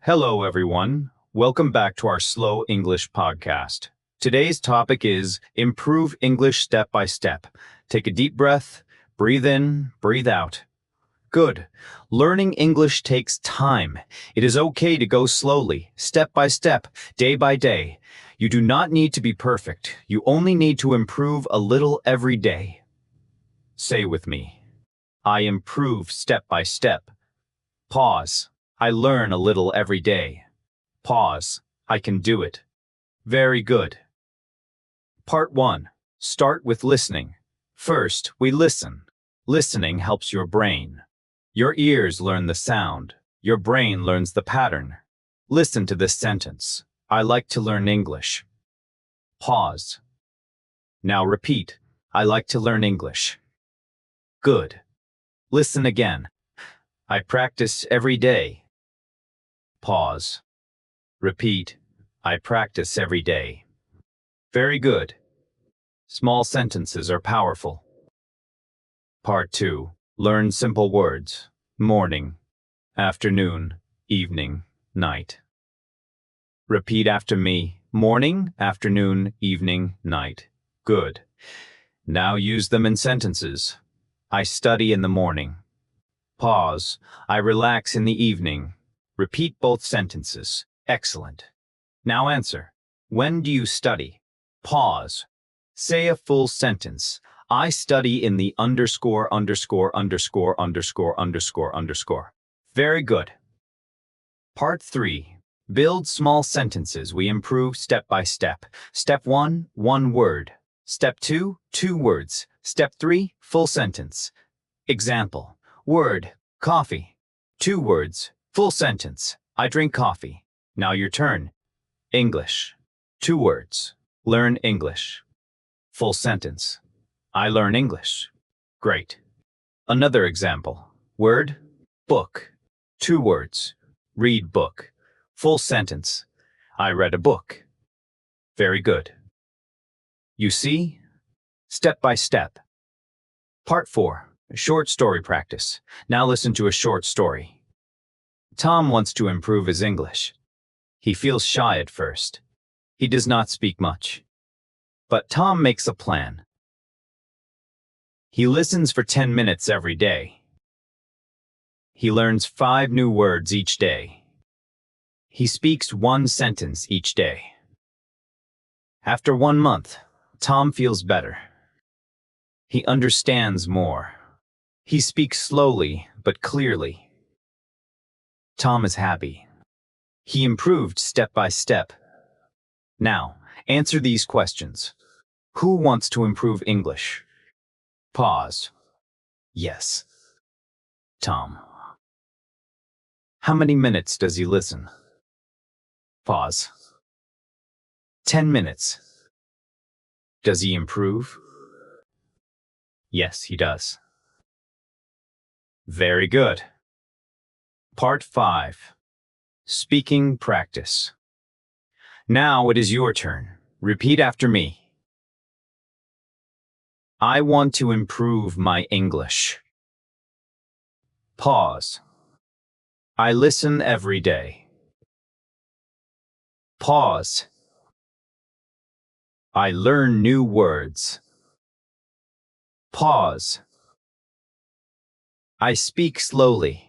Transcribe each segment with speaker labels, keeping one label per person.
Speaker 1: Hello, everyone. Welcome back to our Slow English podcast. Today's topic is improve English step by step. Take a deep breath, breathe in, breathe out. Good. Learning English takes time. It is okay to go slowly, step by step, day by day. You do not need to be perfect. You only need to improve a little every day. Say with me. I improve step by step. Pause. I learn a little every day. Pause. I can do it. Very good. Part 1. Start with listening. First, we listen. Listening helps your brain. Your ears learn the sound. Your brain learns the pattern. Listen to this sentence. I like to learn English. Pause. Now repeat. I like to learn English. Good. Listen again. I practice every day. Pause. Repeat. I practice every day. Very good. Small sentences are powerful. Part 2. Learn simple words. Morning, afternoon, evening, night. Repeat after me. Morning, afternoon, evening, night. Good. Now use them in sentences. I study in the morning. Pause. I relax in the evening. Repeat both sentences. Excellent. Now answer. When do you study? Pause. Say a full sentence. I study in the underscore. Very good. Part 3. Build small sentences we improve step by step. Step 1, one word. Step 2, two words. Step 3, full sentence. Example. Word, coffee. 2 words, full sentence. I drink coffee. Now your turn. English. 2 words. Learn English. Full sentence. I learn English. Great. Another example. Word, book. 2 words. Read book. Full sentence. I read a book. Very good. You see? Step by step. Part 4. Short story practice. Now listen to a short story. Tom wants to improve his English. He feels shy at first. He does not speak much. But Tom makes a plan. He listens for 10 minutes every day. He learns 5 new words each day. He speaks 1 sentence each day. After 1 month, Tom feels better. He understands more. He speaks slowly but clearly. Tom is happy. He improved step by step. Now, answer these questions. Who wants to improve English? Pause. Yes. Tom. How many minutes does he listen? Pause. 10 minutes. Does he improve? Yes, he does. Very good. Part 5. Speaking practice. Now it is your turn. Repeat after me. I want to improve my English. Pause. I listen every day. Pause. I learn new words. Pause. I speak slowly.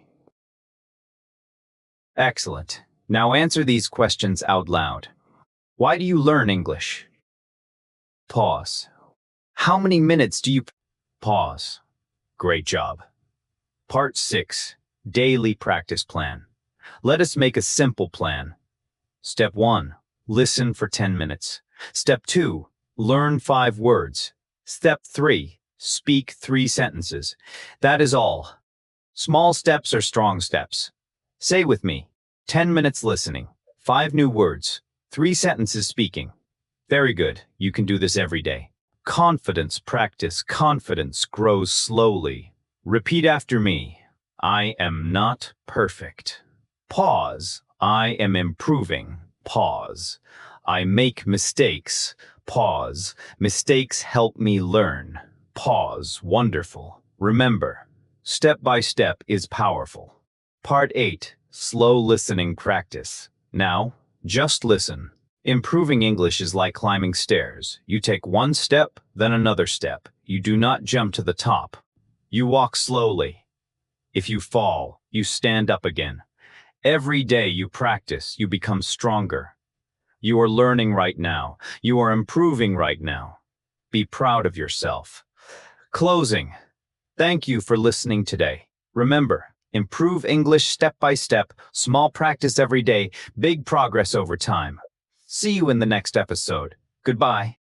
Speaker 1: Excellent. Now answer these questions out loud. Why do you learn English? Pause. How many minutes do you... Pause. Great job. Part 6. Daily practice plan. Let us make a simple plan. Step 1. Listen for 10 minutes. Step 2. Learn 5 words. Step 3. Speak 3 sentences. That is all. Small steps are strong steps. Say with me. 10 minutes listening. 5 new words. 3 sentences speaking. Very good. You can do this every day. Confidence practice. Confidence grows slowly. Repeat after me. I am not perfect. Pause. I am improving. Pause. I make mistakes. Pause. Mistakes help me learn. Pause. Wonderful. Remember, step by step is powerful. Part 8. Slow listening practice. Now, just listen. Improving English is like climbing stairs. You take one step, then another step. You do not jump to the top. You walk slowly. If you fall, you stand up again. Every day you practice, you become stronger. You are learning right now. You are improving right now. Be proud of yourself. Closing. Thank you for listening today. Remember, improve English step by step, small practice every day, big progress over time. See you in the next episode. Goodbye.